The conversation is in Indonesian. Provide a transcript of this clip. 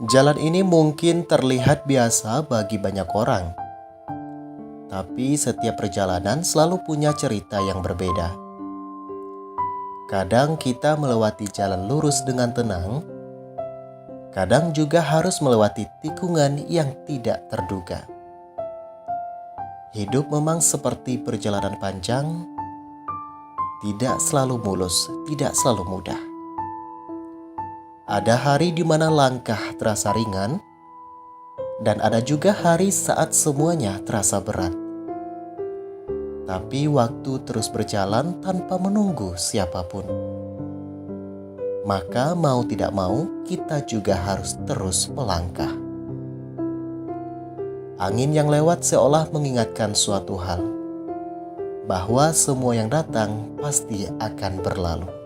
Jalan ini mungkin terlihat biasa bagi banyak orang, tapi setiap perjalanan selalu punya cerita yang berbeda. Kadang kita melewati jalan lurus dengan tenang, kadang juga harus melewati tikungan yang tidak terduga. Hidup memang seperti perjalanan panjang, tidak selalu mulus, tidak selalu mudah. Ada hari di mana langkah terasa ringan, dan ada juga hari saat semuanya terasa berat. Tapi waktu terus berjalan tanpa menunggu siapapun. Maka mau tidak mau kita juga harus terus melangkah. Angin yang lewat seolah mengingatkan suatu hal, bahwa semua yang datang pasti akan berlalu.